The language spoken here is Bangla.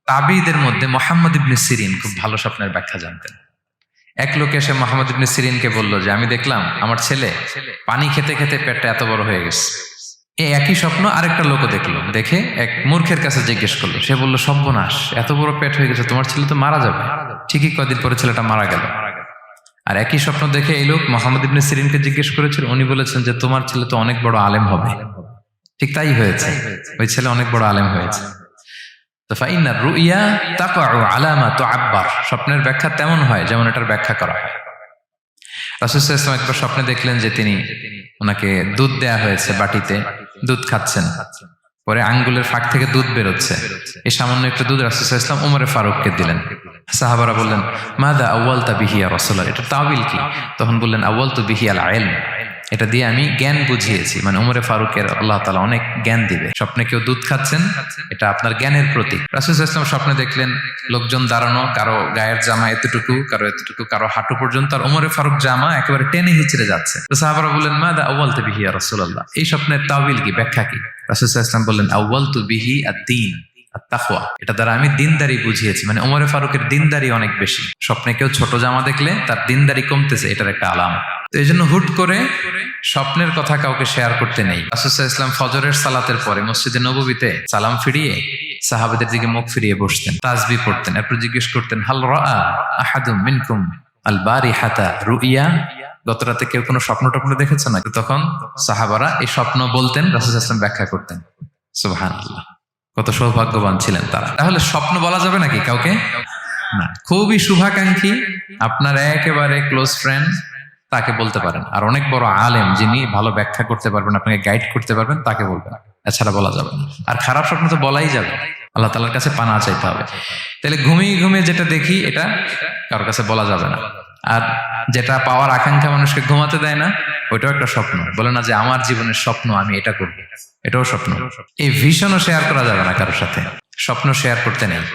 তাবিঈদের মধ্যে মুহাম্মদ ইবনে সিরিন খুব ভালো স্বপ্নের ব্যাখ্যা জানতেন। এক লোক এসে মুহাম্মদ ইবনে সিরিনকে বলল যে আমি দেখলাম আমার ছেলে পানি খেতে খেতে পেটটা এত বড় হয়ে গেছে। এই একই স্বপ্ন আরেকটা লোকও দেখলো, দেখে এক মূর্খের কাছে জিজ্ঞেস করলো। সে বলল, সর্বনাশ, এত বড় পেট হয়ে গেছে, তোমার ছেলে তো মারা যাবে। ঠিকই কয়েকদিন পরে ছেলেটা মারা গেল। আর একই স্বপ্ন দেখে এই লোক মুহাম্মদ ইবনে সিরিনকে জিজ্ঞেস করেছিল, উনি বলেছেন যে তোমার ছেলে তো অনেক বড় আলেম হবে। ঠিক তাই হয়েছে, ওই ছেলে অনেক বড় আলেম হয়েছে। তো ফাইন্না রুইয়া তাকউ আলা মা তুআব্বার, স্বপ্নের ব্যাখ্যা তেমন হয় যেমন এটার ব্যাখ্যা করা হয়। রাসূল সাল্লাল্লাহু আলাইহি ওয়াসাল্লাম একবার স্বপ্নে দেখলেন যে তিনি ওনাকে দুধ দেয়া হয়েছে, বাটিতে দুধ খাচ্ছেন, পরে আঙ্গুলের ফাঁক থেকে দুধ বেরোচ্ছে। এই সামান্য একটু দুধ রাসূল সাল্লাল্লাহু আলাইহি ওয়াসাল্লাম ওমরে ফারুককে দিলেন। সাহাবারা বললেন, মাযা আউয়ালতা বিহি ইয়া রাসূলুল্লাহ, এটা তাওয়িল কি? তখন বললেন, আউয়ালতু বিহি আল ইলম, এটা দিয়ে আমি জ্ঞান বুঝিয়েছি। মানে ওমরে ফারুকের আল্লাহ তাআলা অনেক জ্ঞান দিবে। স্বপ্নে কেউ দুধ খাচ্ছেন, এটা আপনার জ্ঞানের প্রতীক। রাসূল সাল্লাল্লাহু আলাইহি ওয়াসাল্লাম স্বপ্নে দেখলেন লোকজন দাঁড়ানো, কারো গায়ের জামা এতটুকু, কারো এতটুকু, কারো হাঁটু পর্যন্ত, আর ওমরে ফারুক জামা একেবারে টেনে হিচড়ে যাচ্ছে। তো সাহাবারা বললেন, মাযা আউয়ালতু বিহি ইয়া রাসূলুল্লাহ, এই স্বপ্নের তাওয়িল কি, ব্যাখ্যা কি? রাসূল সাল্লাল্লাহু আলাইহি ওয়াসাল্লাম বললেন, আউয়ালতু বিহি আদ-দীন আত-তাকওয়া, এটা দ্বারা আমি দিনদারি বুঝিয়েছি। মানে ওমরে ফারুকের দিনদারি অনেক বেশি। স্বপ্নে কেউ ছোট জামা দেখলে তার দিনদারি কমতেছে, এটার একটা আলামত। তো এই জন্য হুট করে স্বপ্নের কথা কাউকে শেয়ার করতে নেই। রাসূল সাল্লাল্লাহু আলাইহি ওয়াসাল্লাম ফজরের সালাতের পরে মসজিদে নববীতে সালাম ফিরিয়ে সাহাবাদের দিকে মুখ ফিরিয়ে বসতেন, তাসবিহ পড়তেন, এরপর জিজ্ঞেস করতেন, হাল রাআ আহাদুম মিনকুম আল বারিহাতা রুইয়া, গত রাতে কেউ কোনো স্বপ্ন টপ্ন দেখেছে না? তখন সাহাবারা এই স্বপ্ন বলতেন, রাসূল সাল্লাল্লাহু আলাইহি ওয়াসাল্লাম ব্যাখ্যা করতেন। সুবহানাল্লাহ, কত সৌভাগ্যবান ছিলেন তারা। তাহলে স্বপ্ন বলা যাবে নাকি কাউকে? না। খুবই শুভাকাঙ্ক্ষী, আপনার একেবারে ক্লোজ ফ্রেন্ড, তাকে বলতে পারেন। আর অনেক বড় আলেম যিনি ভালো ব্যাখ্যা করতে পারবেন, আপনাকে গাইড করতে পারবেন, তাকে বলবেন। এছাড়া বলা যাবে না। আর খারাপ স্বপ্ন তো বলাই যাবে, আল্লাহ তাআলার কাছে পানা চাইতে হবে। তাহলে ঘুমিয়ে ঘুমিয়ে যেটা দেখি এটা কারোর কাছে বলা যাবে না। আর যেটা পাওয়ার আকাঙ্ক্ষা মানুষকে ঘুমাতে দেয় না, ওইটাও একটা স্বপ্ন। বলে না যে আমার জীবনের স্বপ্ন আমি এটা করবো, এটাও স্বপ্ন। এই ভিশনও শেয়ার করা যাবে না কারোর সাথে, স্বপ্ন শেয়ার করতে নেই।